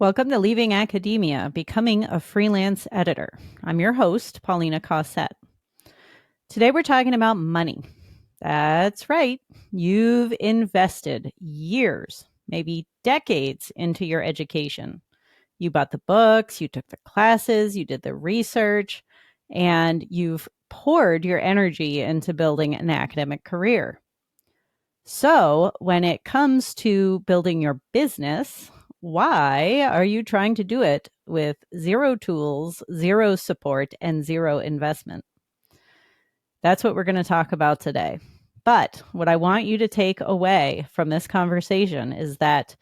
Welcome to Leaving Academia, Becoming a Freelance Editor. I'm your host, Paulina Cossette. Today we're talking about money. That's right. You've invested years, maybe decades into your education. You bought the books, you took the classes, you did the research, and you've poured your energy into building an academic career. So when it comes to building your business, why are you trying to do it with zero tools, zero support, and zero investment? That's what we're going to talk about today. But what I want you to take away from this conversation is that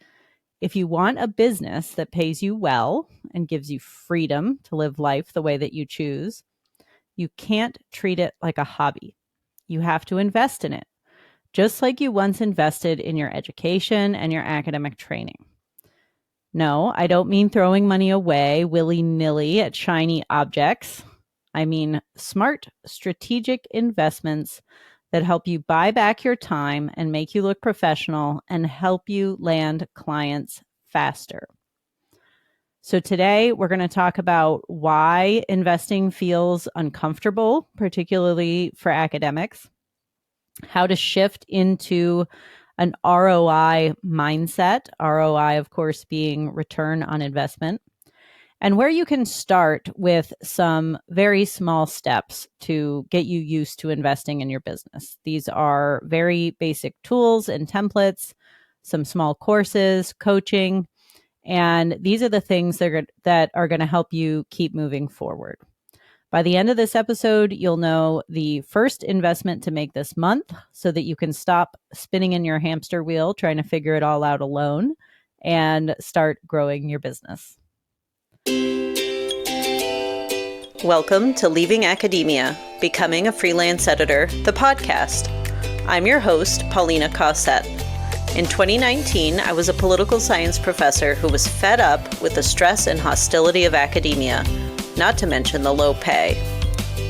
if you want a business that pays you well and gives you freedom to live life the way that you choose, you can't treat it like a hobby. You have to invest in it, just like you once invested in your education and your academic training. No, I don't mean throwing money away willy-nilly at shiny objects. I mean smart, strategic investments that help you buy back your time and make you look professional and help you land clients faster. So today we're going to talk about why investing feels uncomfortable, particularly for academics, how to shift into an ROI mindset, ROI, of course, being return on investment, and where you can start with some very small steps to get you used to investing in your business. These are very basic tools and templates, some small courses, coaching, and these are the things that are going to help you keep moving forward. By the end of this episode, you'll know the first investment to make this month so that you can stop spinning in your hamster wheel trying to figure it all out alone and start growing your business. Welcome to Leaving Academia, Becoming a Freelance Editor, the podcast. I'm your host, Paulina Cossette. In 2019, I was a political science professor who was fed up with the stress and hostility of academia, not to mention the low pay.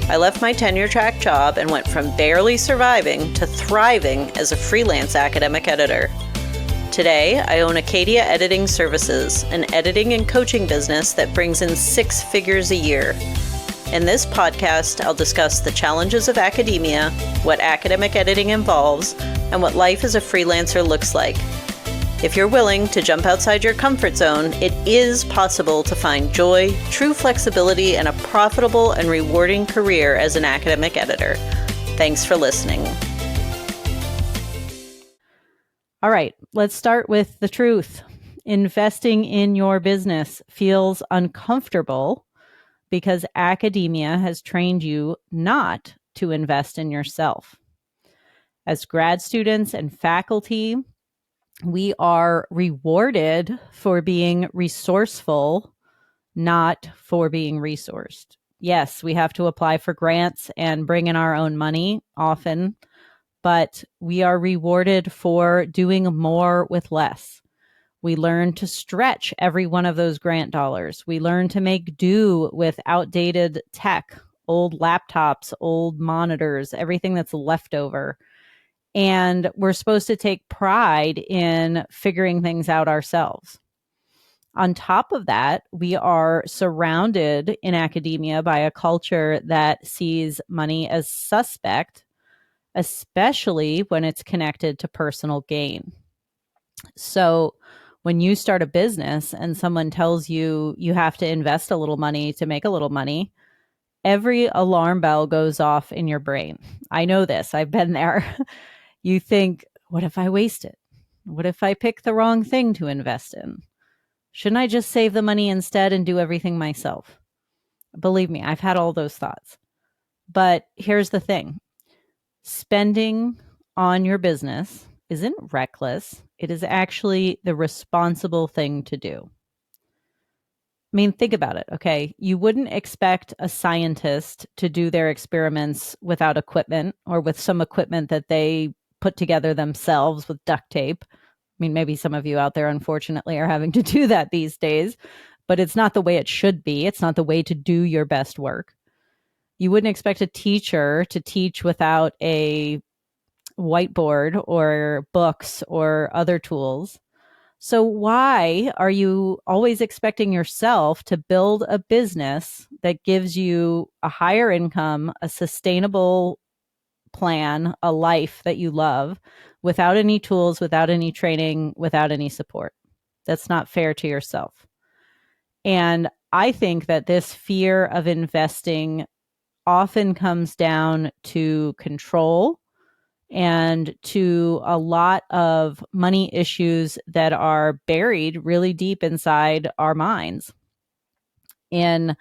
I left my tenure-track job and went from barely surviving to thriving as a freelance academic editor. Today, I own Acadia Editing Services, an editing and coaching business that brings in 6 figures a year. In this podcast, I'll discuss the challenges of academia, what academic editing involves, and what life as a freelancer looks like. If you're willing to jump outside your comfort zone, it is possible to find joy, true flexibility, and a profitable and rewarding career as an academic editor. Thanks for listening. All right, let's start with the truth. Investing in your business feels uncomfortable because academia has trained you not to invest in yourself. As grad students and faculty, we are rewarded for being resourceful, not for being resourced. Yes, we have to apply for grants and bring in our own money often, but we are rewarded for doing more with less. We learn to stretch every one of those grant dollars. We learn to make do with outdated tech, old laptops, old monitors, everything that's left over. And we're supposed to take pride in figuring things out ourselves. On top of that, we are surrounded in academia by a culture that sees money as suspect, especially when it's connected to personal gain. So when you start a business and someone tells you you have to invest a little money to make a little money, every alarm bell goes off in your brain. I know this. I've been there. You think, what if I waste it? What if I pick the wrong thing to invest in? Shouldn't I just save the money instead and do everything myself? Believe me, I've had all those thoughts. But here's the thing. Spending on your business isn't reckless. It is actually the responsible thing to do. I mean, think about it, okay? You wouldn't expect a scientist to do their experiments without equipment or with some equipment that they put together themselves with duct tape. I mean, maybe some of you out there, unfortunately, are having to do that these days, but it's not the way it should be. It's not the way to do your best work. You wouldn't expect a teacher to teach without a whiteboard or books or other tools. So why are you always expecting yourself to build a business that gives you a higher income, a sustainable plan, a life that you love without any tools, without any training, without any support? That's not fair to yourself. And I think that this fear of investing often comes down to control and to a lot of money issues that are buried really deep inside our minds. In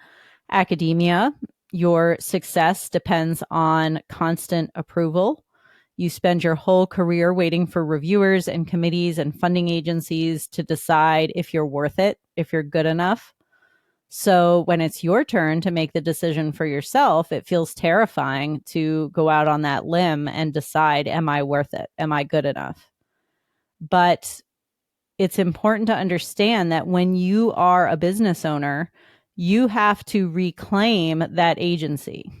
academia, your success depends on constant approval. You spend your whole career waiting for reviewers and committees and funding agencies to decide if you're worth it, if you're good enough. So when it's your turn to make the decision for yourself, it feels terrifying to go out on that limb and decide, am I worth it? Am I good enough? But it's important to understand that when you are a business owner, you have to reclaim that agency.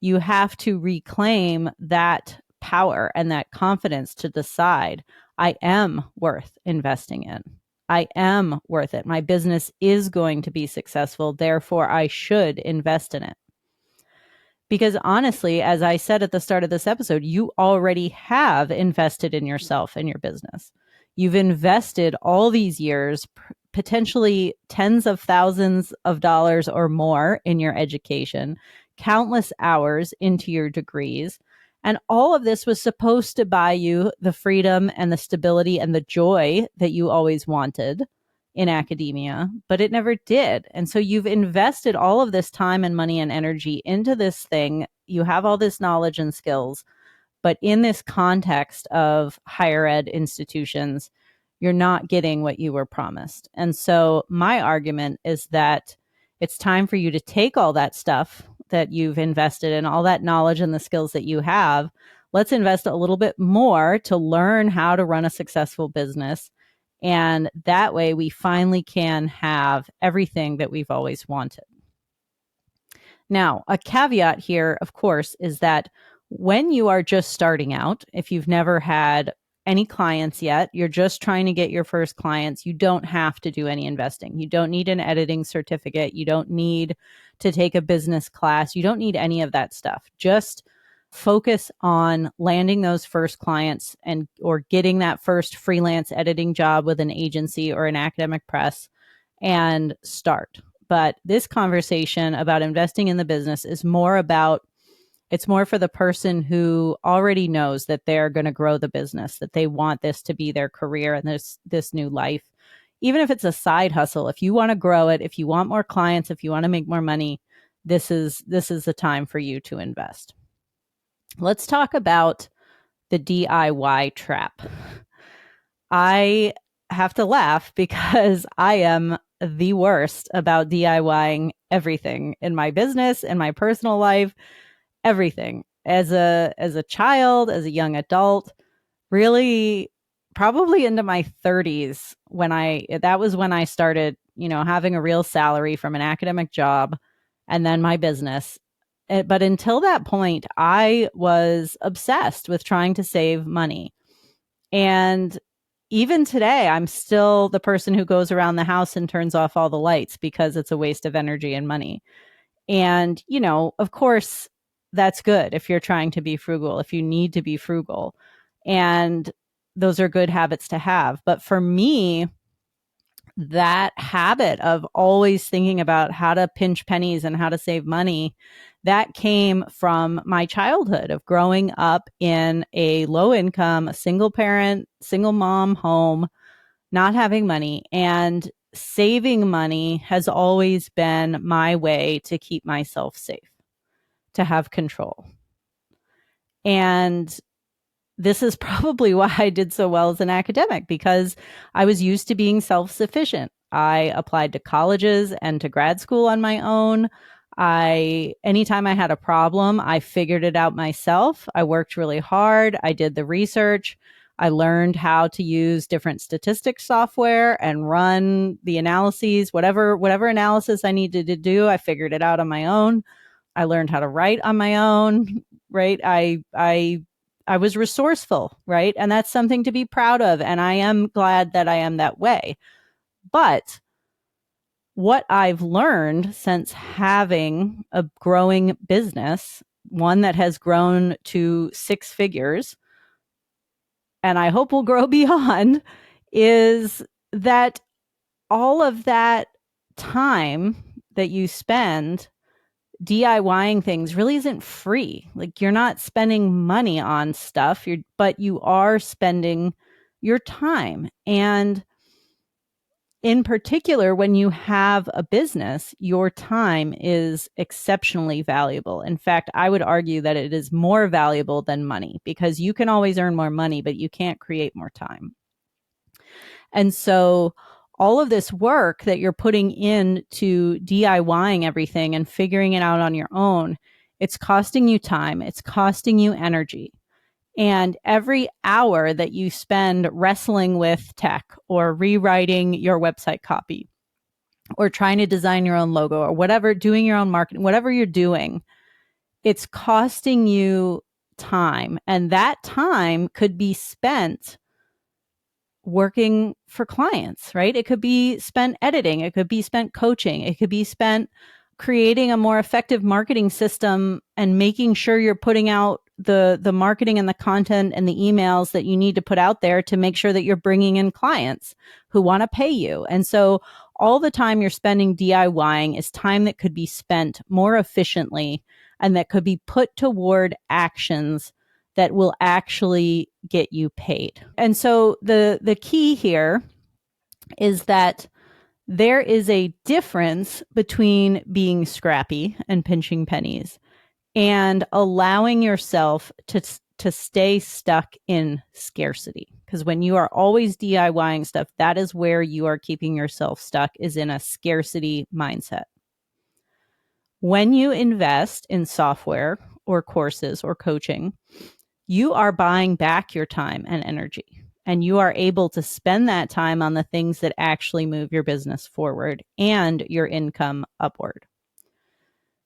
You have to reclaim that power and that confidence to decide, I am worth investing in. I am worth it. My business is going to be successful. Therefore, I should invest in it. Because honestly, as I said at the start of this episode, you already have invested in yourself and your business. You've invested all these years, potentially tens of thousands of dollars or more in your education, countless hours into your degrees. And all of this was supposed to buy you the freedom and the stability and the joy that you always wanted in academia, but it never did. And so you've invested all of this time and money and energy into this thing. You have all this knowledge and skills, but in this context of higher ed institutions, you're not getting what you were promised. And so my argument is that it's time for you to take all that stuff that you've invested in, all that knowledge and the skills that you have. Let's invest a little bit more to learn how to run a successful business. And that way we finally can have everything that we've always wanted. Now, a caveat here, of course, is that when you are just starting out, if you've never had any clients yet, you're just trying to get your first clients, you don't have to do any investing. You don't need an editing certificate. You don't need to take a business class. You don't need any of that stuff. Just focus on landing those first clients and or getting that first freelance editing job with an agency or an academic press and start. But this conversation about investing in the business is more about, it's more for the person who already knows that they're going to grow the business, that they want this to be their career and this new life. Even if it's a side hustle, if you want to grow it, if you want more clients, if you want to make more money, this is the time for you to invest. Let's talk about the DIY trap. I have to laugh because I am the worst about DIYing everything in my business, in my personal life, everything. As a child, as a young adult, really probably into my 30s that was when I started, having a real salary from an academic job and then my business. But until that point, I was obsessed with trying to save money. And even today, I'm still the person who goes around the house and turns off all the lights because it's a waste of energy and money. And, of course, that's good if you're trying to be frugal, if you need to be frugal. And those are good habits to have. But for me, that habit of always thinking about how to pinch pennies and how to save money, that came from my childhood of growing up in a low income, single parent, single mom home, not having money. And saving money has always been my way to keep myself safe, to have control. And this is probably why I did so well as an academic, because I was used to being self-sufficient. I applied to colleges and to grad school on my own. Anytime I had a problem, I figured it out myself. I worked really hard. I did the research. I learned how to use different statistics software and run the analyses, whatever analysis I needed to do, I figured it out on my own. I learned how to write on my own, right? I was resourceful, right? And that's something to be proud of. And I am glad that I am that way. But what I've learned since having a growing business, one that has grown to 6 figures, and I hope will grow beyond, is that all of that time that you spend DIYing things really isn't free. Like, you're not spending money on stuff, but you are spending your time. And in particular, when you have a business, your time is exceptionally valuable. In fact, I would argue that it is more valuable than money, because you can always earn more money, but you can't create more time. And so all of this work that you're putting into DIYing everything and figuring it out on your own, it's costing you time, it's costing you energy. And every hour that you spend wrestling with tech or rewriting your website copy or trying to design your own logo or whatever, doing your own marketing, whatever you're doing, it's costing you time. And that time could be spent working for clients, right? It could be spent editing. It could be spent coaching. It could be spent creating a more effective marketing system and making sure you're putting out the marketing and the content and the emails that you need to put out there to make sure that you're bringing in clients who want to pay you. And so all the time you're spending DIYing is time that could be spent more efficiently and that could be put toward actions that will actually get you paid. And so the key here is that there is a difference between being scrappy and pinching pennies and allowing yourself to stay stuck in scarcity. Because when you are always DIYing stuff, that is where you are keeping yourself stuck, is in a scarcity mindset. When you invest in software or courses or coaching, you are buying back your time and energy, and you are able to spend that time on the things that actually move your business forward and your income upward.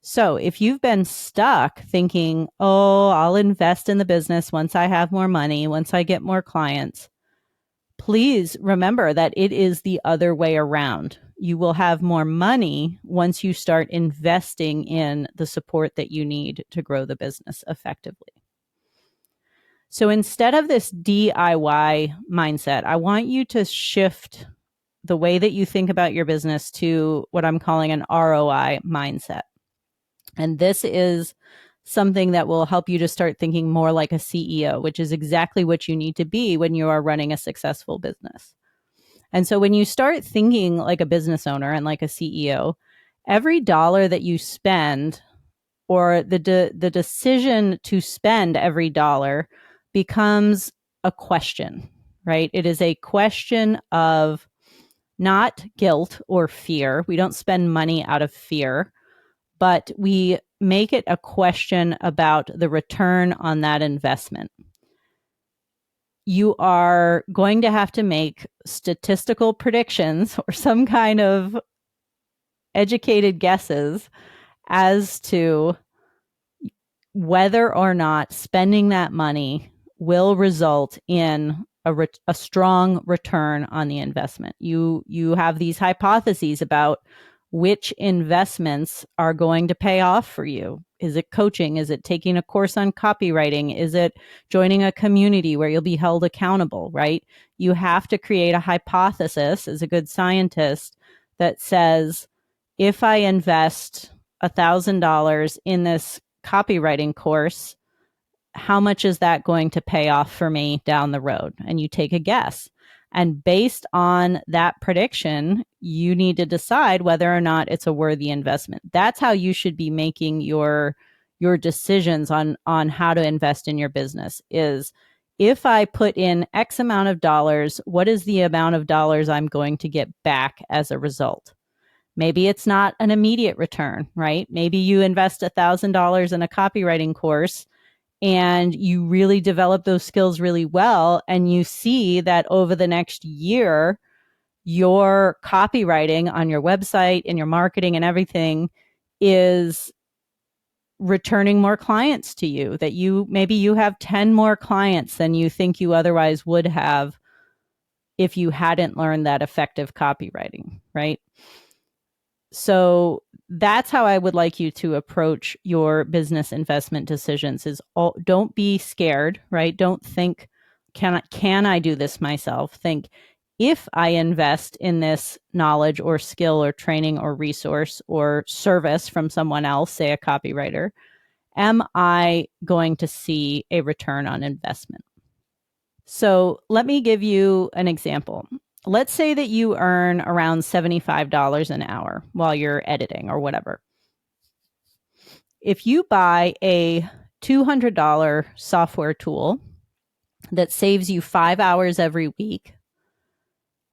So if you've been stuck thinking, oh, I'll invest in the business once I have more money, once I get more clients, please remember that it is the other way around. You will have more money once you start investing in the support that you need to grow the business effectively. So instead of this DIY mindset, I want you to shift the way that you think about your business to what I'm calling an ROI mindset. And this is something that will help you to start thinking more like a CEO, which is exactly what you need to be when you are running a successful business. And so when you start thinking like a business owner and like a CEO, every dollar that you spend, or the decision to spend every dollar, becomes a question, right? It is a question of not guilt or fear. We don't spend money out of fear, but we make it a question about the return on that investment. You are going to have to make statistical predictions or some kind of educated guesses as to whether or not spending that money will result in a strong return on the investment. You have these hypotheses about which investments are going to pay off for you. Is it coaching? Is it taking a course on copywriting? Is it joining a community where you'll be held accountable, right? You have to create a hypothesis as a good scientist that says, if I invest $1,000 in this copywriting course, how much is that going to pay off for me down the road? And you take a guess. And based on that prediction, you need to decide whether or not it's a worthy investment. That's how you should be making your decisions on how to invest in your business. Is, if I put in X amount of dollars, what is the amount of dollars I'm going to get back as a result? Maybe it's not an immediate return, right? Maybe you invest $1,000 in a copywriting course and you really develop those skills really well. And you see that over the next year, your copywriting on your website and your marketing and everything is returning more clients to you, that maybe you have 10 more clients than you think you otherwise would have if you hadn't learned that effective copywriting, right? So that's how I would like you to approach your business investment decisions don't be scared, right? Don't think, can I do this myself? Think, if I invest in this knowledge or skill or training or resource or service from someone else, say a copywriter, am I going to see a return on investment? So let me give you an example. Let's say that you earn around $75 an hour while you're editing or whatever. If you buy a $200 software tool that saves you 5 hours every week,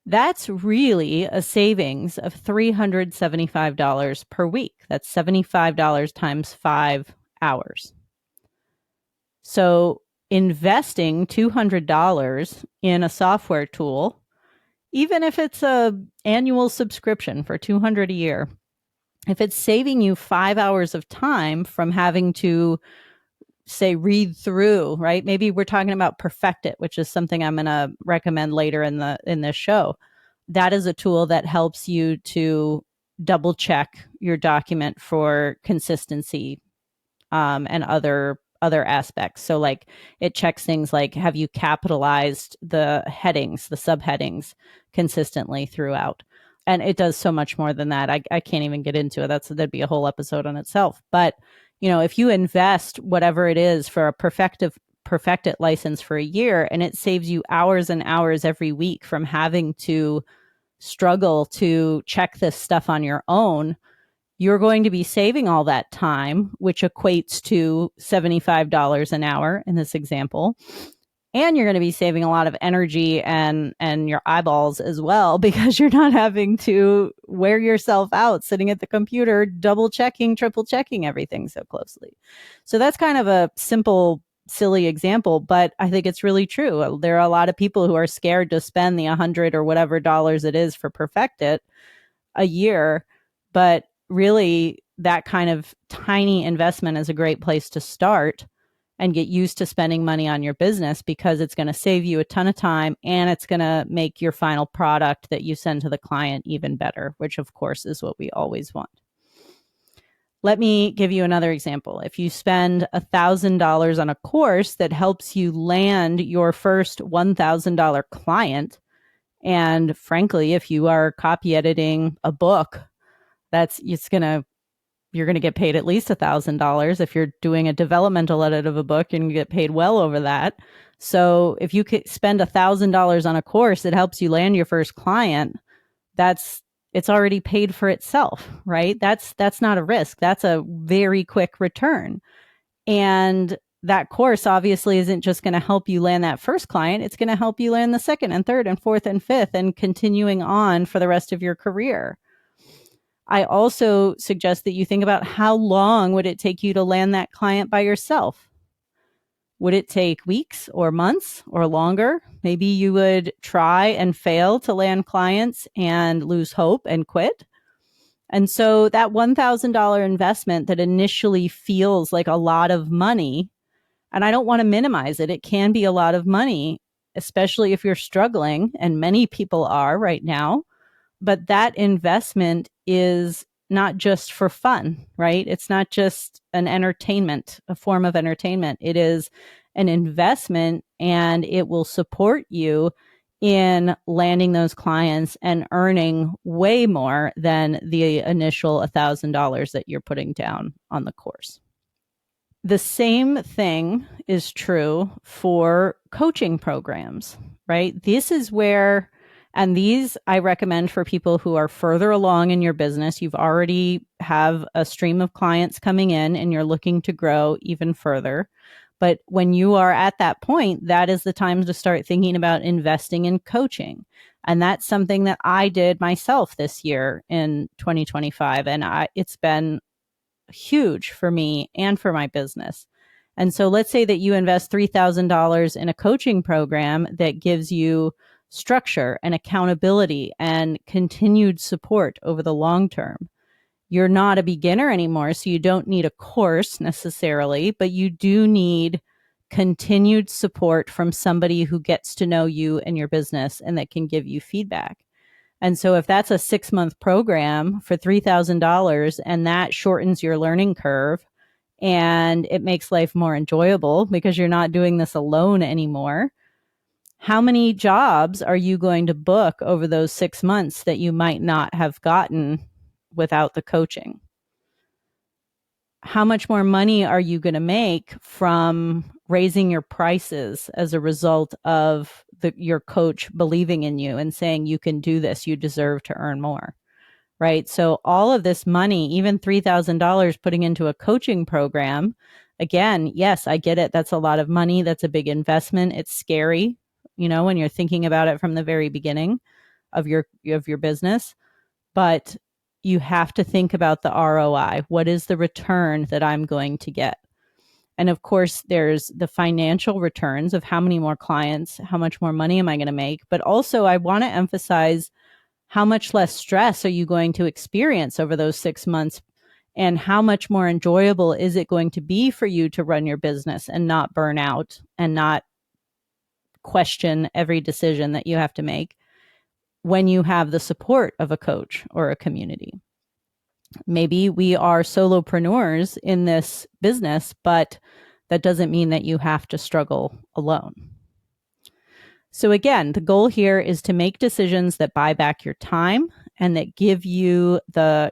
that's really a savings of $375 per week. That's $75 times 5 hours. So investing $200 in a software tool, even if it's an annual subscription for $200 a year, if it's saving you 5 hours of time from having to, say, read through, right? Maybe we're talking about Perfect It, which is something I'm going to recommend later in this show. That is a tool that helps you to double check your document for consistency, and other aspects. So like, it checks things like, have you capitalized the headings, the subheadings consistently throughout? And it does so much more than that. I can't even get into it. That'd be a whole episode on itself. But, if you invest whatever it is for a Perfect It license for a year, and it saves you hours and hours every week from having to struggle to check this stuff on your own, you're going to be saving all that time, which equates to $75 an hour in this example. And you're going to be saving a lot of energy and your eyeballs as well, because you're not having to wear yourself out sitting at the computer, double checking, triple checking everything so closely. So that's kind of a simple, silly example, but I think it's really true. There are a lot of people who are scared to spend the $100 or whatever dollars it is for Perfect It a year, but really that kind of tiny investment is a great place to start and get used to spending money on your business, because it's going to save you a ton of time, and it's going to make your final product that you send to the client even better, which of course is what we always want. Let me give you another example. If you spend $1,000 on a course that helps you land your first $1,000 client, and frankly, if you are copy editing a book, you're going to get paid at least $1,000. If you're doing a developmental edit of a book, you're going to get paid well over that. So if you could spend $1,000 on a course that helps you land your first client, it's already paid for itself, right? That's not a risk. That's a very quick return. And that course obviously isn't just going to help you land that first client. It's going to help you land the second and third and fourth and fifth, and continuing on for the rest of your career. I also suggest that you think about, how long would it take you to land that client by yourself? Would it take weeks or months or longer? Maybe you would try and fail to land clients and lose hope and quit. And so that $1,000 investment that initially feels like a lot of money, and I don't want to minimize it, it can be a lot of money, especially if you're struggling, and many people are right now. But that investment is not just for fun, right? It's not just a form of entertainment. It is an investment, and it will support you in landing those clients and earning way more than the initial $1,000 that you're putting down on the course. The same thing is true for coaching programs, right? This is where, and these I recommend for people who are further along in your business. You've already have a stream of clients coming in and you're looking to grow even further. But when you are at that point, that is the time to start thinking about investing in coaching. And that's something that I did myself this year in 2025. And it's been huge for me and for my business. And so let's say that you invest $3,000 in a coaching program that gives you structure and accountability and continued support over the long term. You're not a beginner anymore, so you don't need a course necessarily, but you do need continued support from somebody who gets to know you and your business and that can give you feedback. And so if that's a 6-month program for $3,000 and that shortens your learning curve and it makes life more enjoyable because you're not doing this alone anymore, how many jobs are you going to book over those 6 months that you might not have gotten without the coaching? How much more money are you going to make from raising your prices as a result of your coach believing in you and saying you can do this, you deserve to earn more, right? So all of this money, even $3,000 putting into a coaching program, again, yes, I get it. That's a lot of money. That's a big investment. It's scary, when you're thinking about it from the very beginning of your business, but you have to think about the ROI. What is the return that I'm going to get? And of course, there's the financial returns of how many more clients, how much more money am I going to make? But also, I want to emphasize how much less stress are you going to experience over those 6 months? And how much more enjoyable is it going to be for you to run your business and not burn out and not question every decision that you have to make when you have the support of a coach or a community? Maybe we are solopreneurs in this business, but that doesn't mean that you have to struggle alone. So again, the goal here is to make decisions that buy back your time and that give you the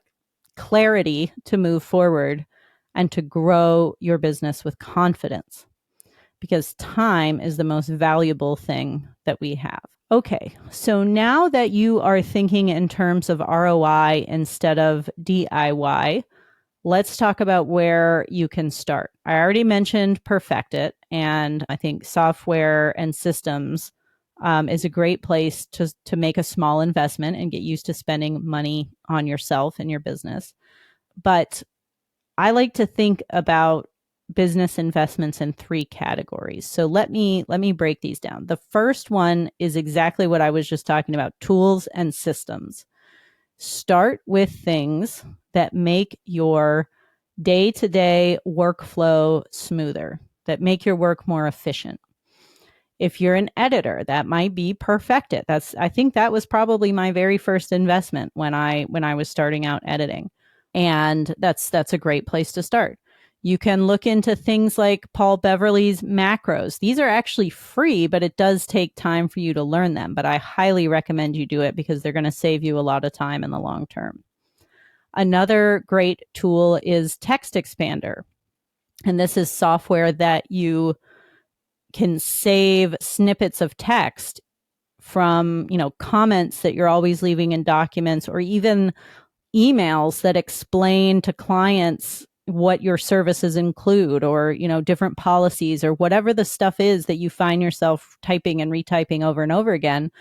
clarity to move forward and to grow your business with confidence, because time is the most valuable thing that we have. Okay, so now that you are thinking in terms of ROI instead of DIY, let's talk about where you can start. I already mentioned Perfect It, and I think software and systems is a great place to make a small investment and get used to spending money on yourself and your business. But I like to think about business investments in 3 categories. So let me break these down. The first one is exactly what I was just talking about, tools and systems. Start with things that make your day-to-day workflow smoother, that make your work more efficient. If you're an editor, that might be Perfect It. I think that was probably my very first investment when I was starting out editing. And that's a great place to start. You can look into things like Paul Beverly's macros. These are actually free, but it does take time for you to learn them. But I highly recommend you do it because they're going to save you a lot of time in the long term. Another great tool is Text Expander. And this is software that you can save snippets of text from, comments that you're always leaving in documents, or even emails that explain to clients what your services include, or different policies, or whatever the stuff is that you find yourself typing and retyping over and over again.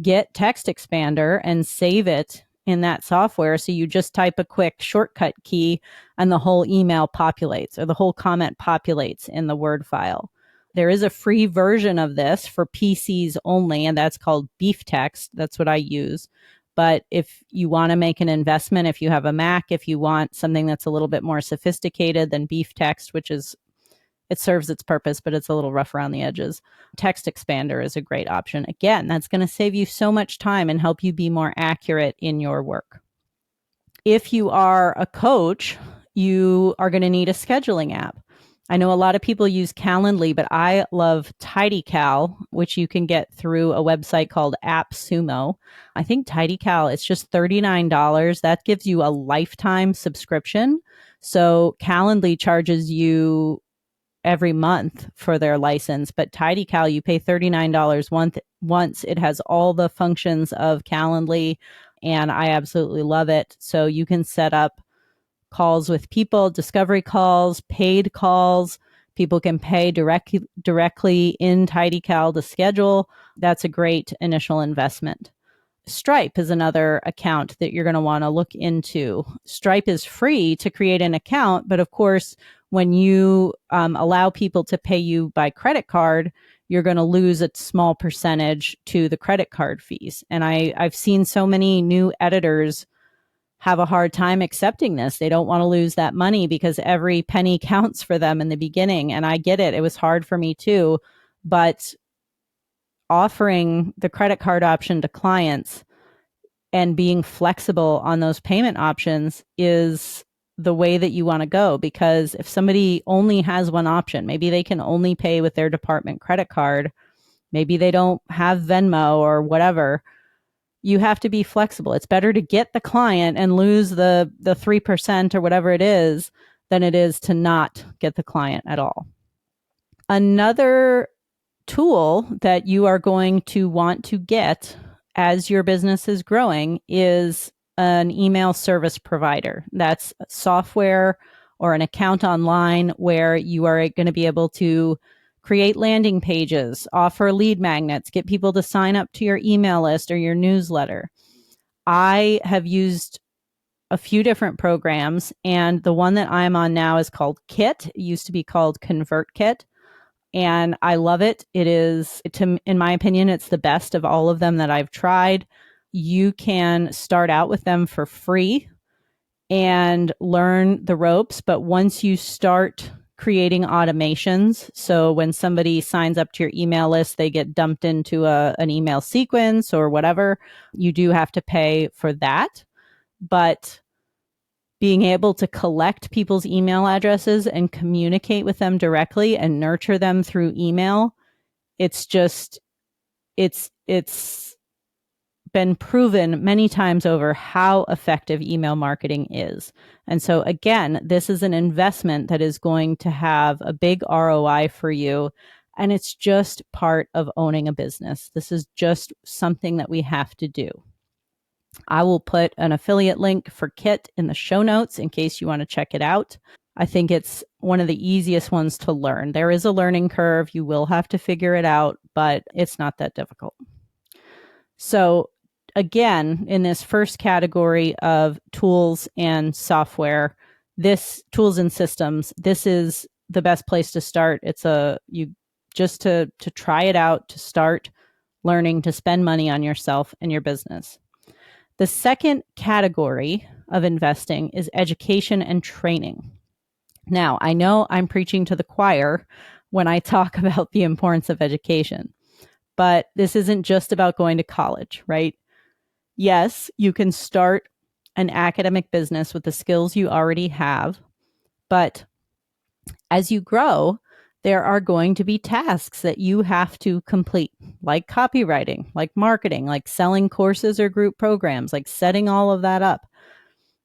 Get Text Expander and save it in that software, so you just type a quick shortcut key and the whole email populates, or the whole comment populates in the Word file. There is a free version of this for PCs only, and that's called Beef Text. That's what I use. But if you want to make an investment, if you have a Mac, if you want something that's a little bit more sophisticated than Beef Text, it serves its purpose, but it's a little rough around the edges, Text Expander is a great option. Again, that's going to save you so much time and help you be more accurate in your work. If you are a coach, you are going to need a scheduling app. I know a lot of people use Calendly, but I love TidyCal, which you can get through a website called AppSumo. I think TidyCal, it's just $39. That gives you a lifetime subscription. So Calendly charges you every month for their license, but TidyCal, you pay $39 once. It has all the functions of Calendly, and I absolutely love it. So you can set up calls with people, discovery calls, paid calls. People can pay directly in TidyCal to schedule. That's a great initial investment. Stripe is another account that you're going to want to look into. Stripe is free to create an account, but of course, when you allow people to pay you by credit card, you're going to lose a small percentage to the credit card fees. And I've seen so many new editors have a hard time accepting this. They don't want to lose that money because every penny counts for them in the beginning. And I get it. It was hard for me too. But offering the credit card option to clients and being flexible on those payment options is the way that you want to go. Because if somebody only has one option, maybe they can only pay with their department credit card, maybe they don't have Venmo or whatever, you have to be flexible. It's better to get the client and lose the 3% or whatever it is than it is to not get the client at all. Another tool that you are going to want to get as your business is growing is an email service provider. That's software or an account online where you are going to be able to create landing pages, offer lead magnets, get people to sign up to your email list or your newsletter. I have used a few different programs, and the one that I'm on now is called Kit. It used to be called ConvertKit, and I love it. It is, in my opinion, it's the best of all of them that I've tried. You can start out with them for free and learn the ropes, but once you start creating automations, so when somebody signs up to your email list, they get dumped into an email sequence or whatever, you do have to pay for that. But being able to collect people's email addresses and communicate with them directly and nurture them through email, it's been proven many times over how effective email marketing is. And so again, this is an investment that is going to have a big ROI for you. And it's just part of owning a business. This is just something that we have to do. I will put an affiliate link for Kit in the show notes in case you want to check it out. I think it's one of the easiest ones to learn. There is a learning curve. You will have to figure it out, but it's not that difficult. So again, in this first category of tools and software, tools and systems, this is the best place to start. It's just to try it out, to start learning to spend money on yourself and your business. The second category of investing is education and training. Now, I know I'm preaching to the choir when I talk about the importance of education, but this isn't just about going to college, right? Yes, you can start an academic business with the skills you already have, but as you grow, there are going to be tasks that you have to complete, like copywriting, like marketing, like selling courses or group programs, like setting all of that up.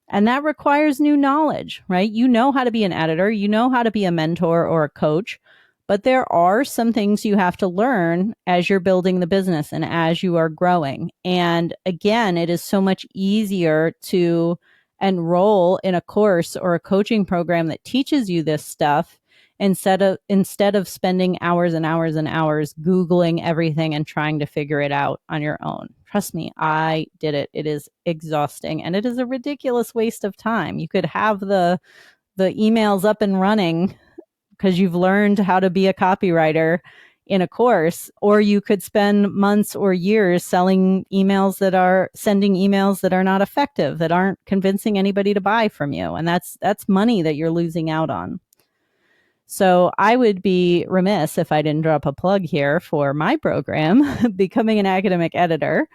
And that requires new knowledge, right? You know how to be an editor, you know how to be a mentor or a coach, but there are some things you have to learn as you're building the business and as you are growing. And again, it is so much easier to enroll in a course or a coaching program that teaches you this stuff instead of spending hours and hours and hours Googling everything and trying to figure it out on your own. Trust me, I did it. It is exhausting and it is a ridiculous waste of time. You could have the emails up and running because you've learned how to be a copywriter in a course, or you could spend months or years sending emails that are not effective, that aren't convincing anybody to buy from you. And that's money that you're losing out on. So I would be remiss if I didn't drop a plug here for my program, Becoming an Academic Editor.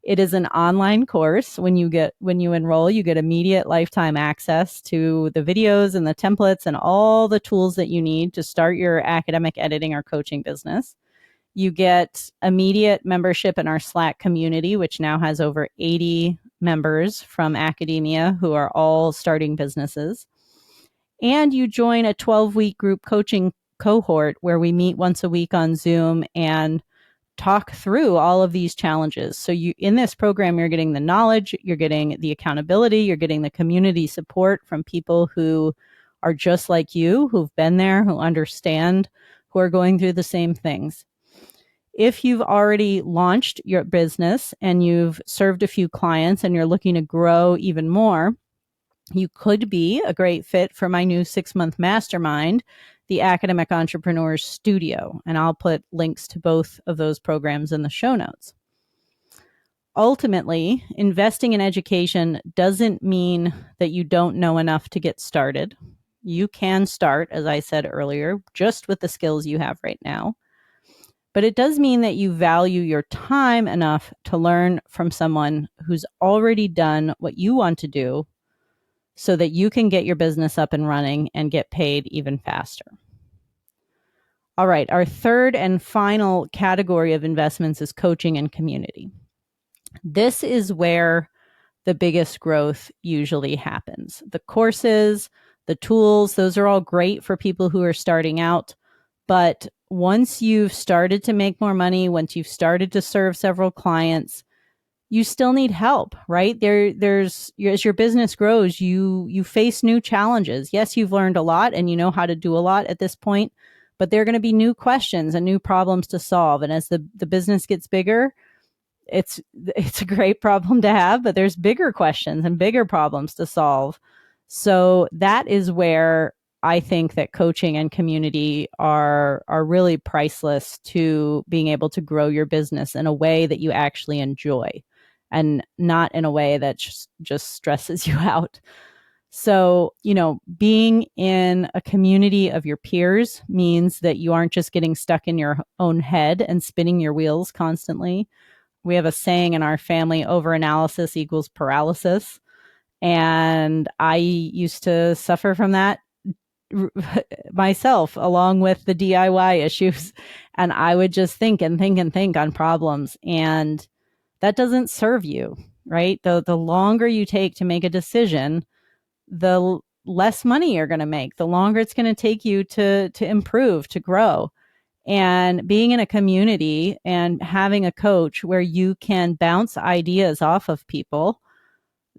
It is an online course. When you enroll, you get immediate lifetime access to the videos and the templates and all the tools that you need to start your academic editing or coaching business. You get immediate membership in our Slack community, which now has over 80 members from academia who are all starting businesses. And you join a 12-week group coaching cohort where we meet once a week on Zoom and talk through all of these challenges. So in this program, you're getting the knowledge, you're getting the accountability, you're getting the community support from people who are just like you, who've been there, who understand, who are going through the same things. If you've already launched your business and you've served a few clients and you're looking to grow even more, you could be a great fit for my new 6-month mastermind, the Academic Entrepreneurs Studio. And I'll put links to both of those programs in the show notes. ultimately, investing in education doesn't mean that you don't know enough to get started. You can start, as I said earlier, just with the skills you have right now. But it does mean that you value your time enough to learn from someone who's already done what you want to do so that you can get your business up and running and get paid even faster. All right, our third and final category of investments is coaching and community. This is where the biggest growth usually happens. The courses, the tools, those are all great for people who are starting out. But once you've started to make more money, once you've started to serve several clients, you still need help, right? There's as your business grows, you face new challenges. Yes, you've learned a lot and you know how to do a lot at this point, but there are going to be new questions and new problems to solve. And as the business gets bigger, it's a great problem to have, but there's bigger questions and bigger problems to solve. So that is where I think that coaching and community are really priceless to being able to grow your business in a way that you actually enjoy and not in a way that just stresses you out. So, being in a community of your peers means that you aren't just getting stuck in your own head and spinning your wheels constantly. We have a saying in our family, overanalysis equals paralysis. And I used to suffer from that myself, along with the DIY issues. And I would just think and think and think on problems. And that doesn't serve you, right? The longer you take to make a decision, the less money you're going to make, the longer it's going to take you to improve, to grow. And being in a community and having a coach where you can bounce ideas off of people,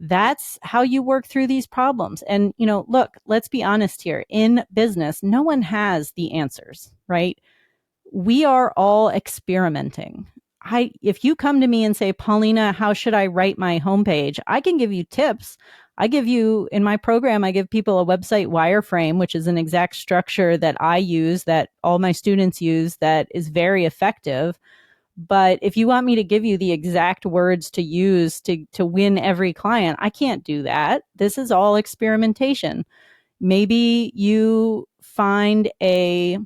that's how you work through these problems. And, look, let's be honest here. In business, no one has the answers, right? We are all experimenting. If you come to me and say, Paulina, how should I write my homepage? I can give you tips. In my program, I give people a website wireframe, which is an exact structure that I use, that all my students use, that is very effective. But if you want me to give you the exact words to use to win every client, I can't do that. This is all experimentation. Maybe you find a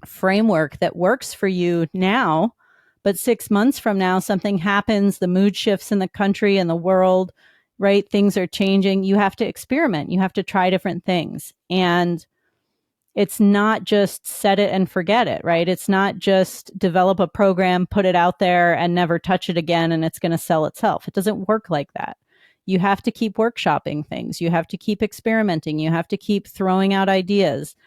framework that works for you now, but 6 months from now, something happens, the mood shifts in the country and the world, right? Things are changing. You have to experiment. You have to try different things. And it's not just set it and forget it, right? It's not just develop a program, put it out there and never touch it again, and it's going to sell itself. It doesn't work like that. You have to keep workshopping things. You have to keep experimenting. You have to keep throwing out ideas.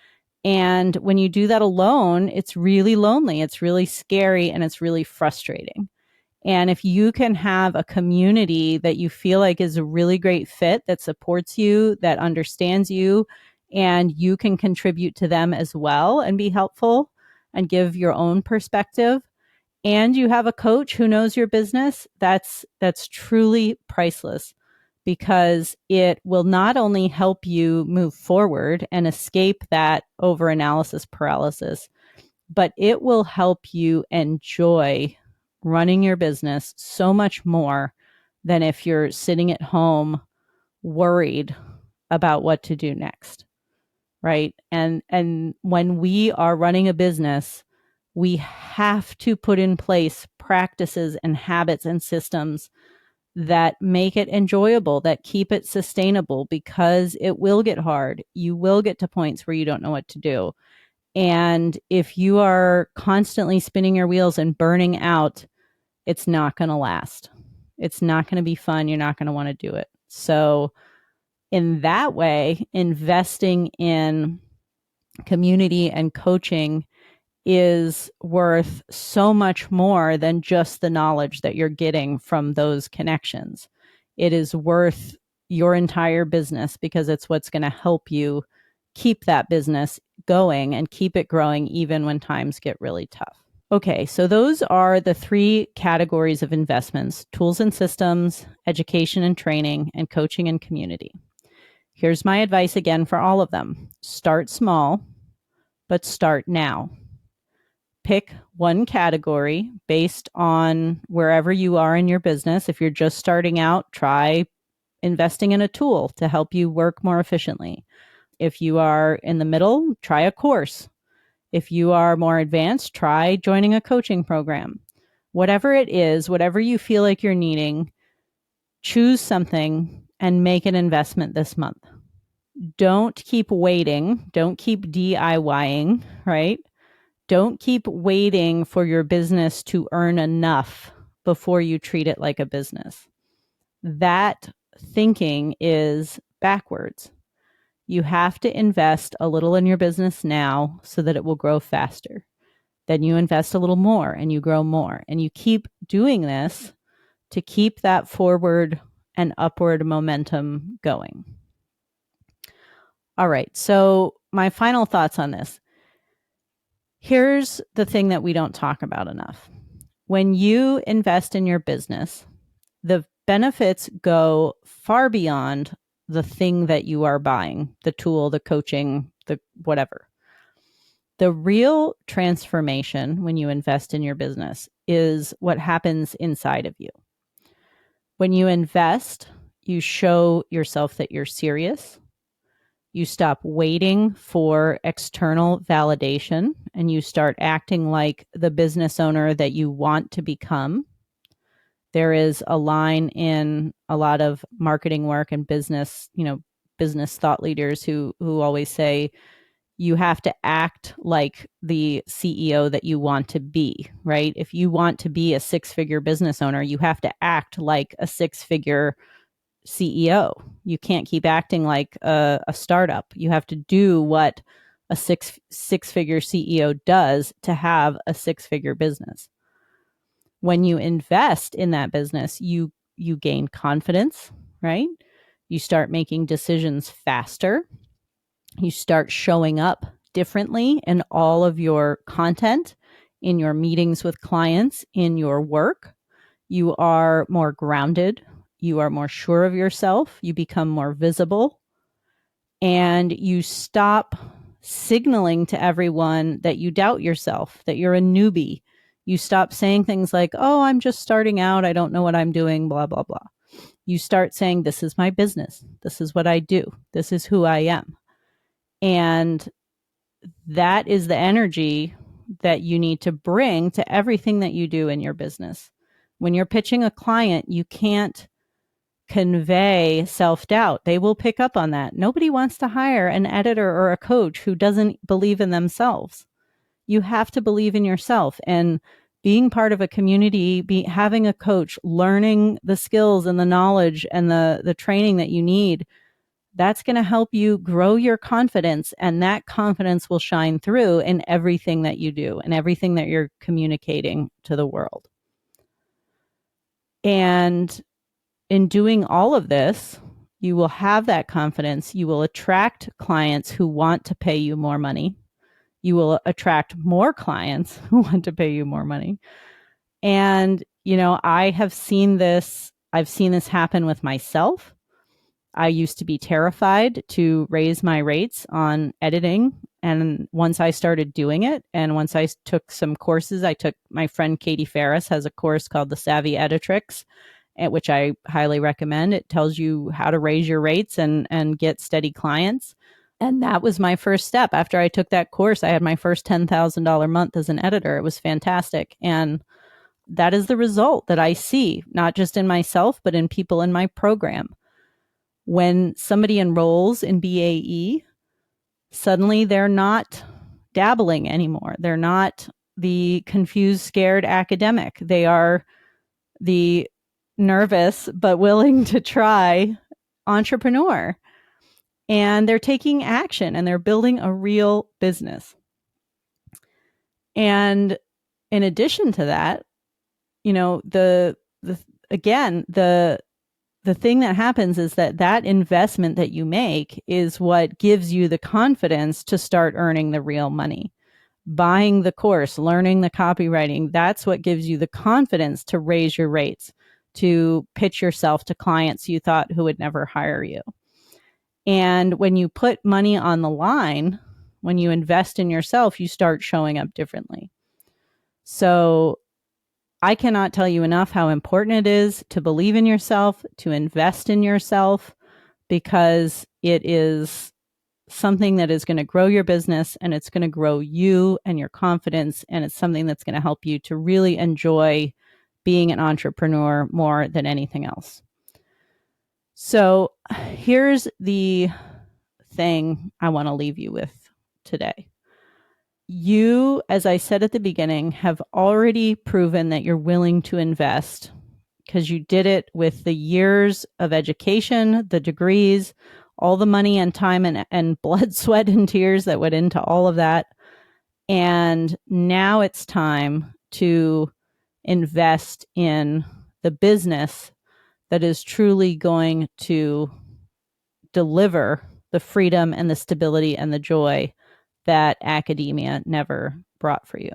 And when you do that alone, it's really lonely. It's really scary and it's really frustrating. And if you can have a community that you feel like is a really great fit, that supports you, that understands you, and you can contribute to them as well and be helpful and give your own perspective, and you have a coach who knows your business, that's truly priceless, because it will not only help you move forward and escape that overanalysis paralysis, but it will help you enjoy running your business so much more than if you're sitting at home worried about what to do next, right? And when we are running a business, we have to put in place practices and habits and systems that make it enjoyable, that keep it sustainable, because it will get hard. You will get to points where you don't know what to do. And if you are constantly spinning your wheels and burning out, it's not going to last. It's not going to be fun. You're not going to want to do it. So in that way, investing in community and coaching is worth so much more than just the knowledge that you're getting from those connections. It is worth your entire business, because it's what's going to help you keep that business going and keep it growing even when times get really tough. Okay, so those are the 3 categories of investments: tools and systems, education and training, and coaching and community. Here's my advice again for all of them. Start small, but start now. pick one category based on wherever you are in your business. If you're just starting out, try investing in a tool to help you work more efficiently. If you are in the middle, try a course. If you are more advanced, try joining a coaching program. Whatever it is, whatever you feel like you're needing, choose something and make an investment this month. Don't keep waiting. Don't keep DIYing, right? Don't keep waiting for your business to earn enough before you treat it like a business. That thinking is backwards. You have to invest a little in your business now so that it will grow faster. Then you invest a little more and you grow more. And you keep doing this to keep that forward and upward momentum going. All right. So, my final thoughts on this. Here's the thing that we don't talk about enough. When you invest in your business, the benefits go far beyond the thing that you are buying, the tool, the coaching, the whatever. The real transformation when you invest in your business is what happens inside of you. When you invest, you show yourself that you're serious. You stop waiting for external validation and you start acting like the business owner that you want to become. There is a line in a lot of marketing work and business, business thought leaders who always say you have to act like the CEO that you want to be, right? If you want to be a six-figure business owner, you have to act like a six-figure CEO. You can't keep acting like a startup. You have to do what a six-figure CEO does to have a six-figure business. When you invest in that business, you gain confidence, right? You start making decisions faster. You start showing up differently in all of your content, in your meetings with clients, in your work. You are more grounded. You are more sure of yourself. You become more visible. And you stop signaling to everyone that you doubt yourself, that you're a newbie. You stop saying things like, oh, I'm just starting out. I don't know what I'm doing, blah, blah, blah. You start saying, this is my business. This is what I do. This is who I am. And that is the energy that you need to bring to everything that you do in your business. When you're pitching a client, you can't convey self-doubt. They will pick up on that. Nobody wants to hire an editor or a coach who doesn't believe in themselves. You have to believe in yourself, and being part of a community, having a coach, learning the skills and the knowledge and the training that you need, that's going to help you grow your confidence, and that confidence will shine through in everything that you do and everything that you're communicating to the world. And in doing all of this, you will have that confidence. You will attract clients who want to pay you more money. You will attract more clients who want to pay you more money. And, I've seen this happen with myself. I used to be terrified to raise my rates on editing. And once I started doing it, and once I took some courses, my friend Katie Ferris has a course called The Savvy Editrix, which I highly recommend. It tells you how to raise your rates and get steady clients. And that was my first step. After I took that course, I had my first $10,000 month as an editor. It was fantastic. And that is the result that I see, not just in myself, but in people in my program. When somebody enrolls in BAE, suddenly they're not dabbling anymore. They're not the confused, scared academic. They are the nervous but willing to try entrepreneur. And they're taking action and they're building a real business. And in addition to that, the thing that happens is that investment that you make is what gives you the confidence to start earning the real money. Buying the course, learning the copywriting, that's what gives you the confidence to raise your rates, to pitch yourself to clients you thought who would never hire you. And when you put money on the line, when you invest in yourself, you start showing up differently. So I cannot tell you enough how important it is to believe in yourself, to invest in yourself, because it is something that is going to grow your business and it's going to grow you and your confidence. And it's something that's going to help you to really enjoy being an entrepreneur more than anything else. So here's the thing I want to leave you with today. You, as I said at the beginning, have already proven that you're willing to invest because you did it with the years of education, the degrees, all the money and time and blood, sweat, and tears that went into all of that. And now it's time to invest in the business that is truly going to deliver the freedom and the stability and the joy that academia never brought for you.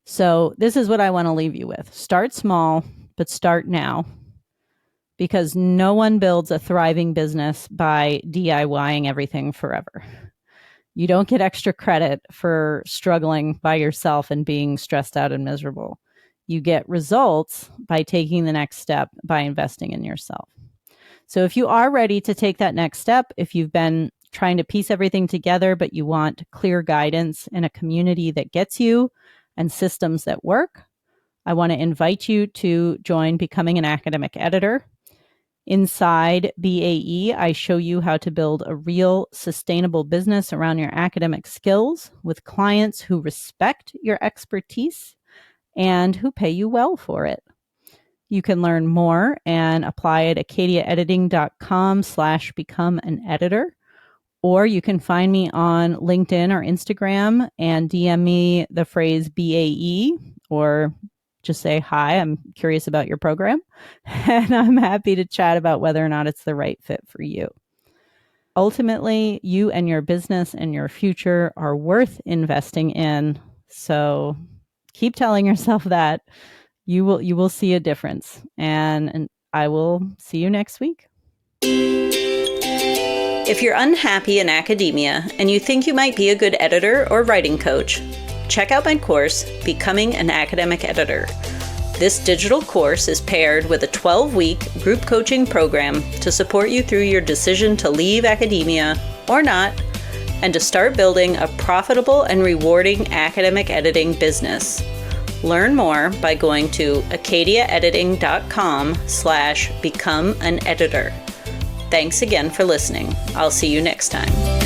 So this is what I want to leave you with. Start small, but start now, because no one builds a thriving business by DIYing everything forever. You don't get extra credit for struggling by yourself and being stressed out and miserable. You get results by taking the next step, by investing in yourself. So if you are ready to take that next step, if you've been trying to piece everything together, but you want clear guidance in a community that gets you and systems that work, I want to invite you to join Becoming an Academic Editor. Inside BAE, I show you how to build a real sustainable business around your academic skills with clients who respect your expertise and who pay you well for it. You can learn more and apply at acadiaediting.com/become-an-editor, or you can find me on LinkedIn or Instagram and DM me the phrase BAE, or just say, hi, I'm curious about your program. And I'm happy to chat about whether or not it's the right fit for you. Ultimately, you and your business and your future are worth investing in. So keep telling yourself that. You will see a difference. And I will see you next week. If you're unhappy in academia and you think you might be a good editor or writing coach, check out my course, Becoming an Academic Editor. This digital course is paired with a 12-week group coaching program to support you through your decision to leave academia or not, and to start building a profitable and rewarding academic editing business. Learn more by going to acadiaediting.com/become-an-editor. Thanks again for listening. I'll see you next time.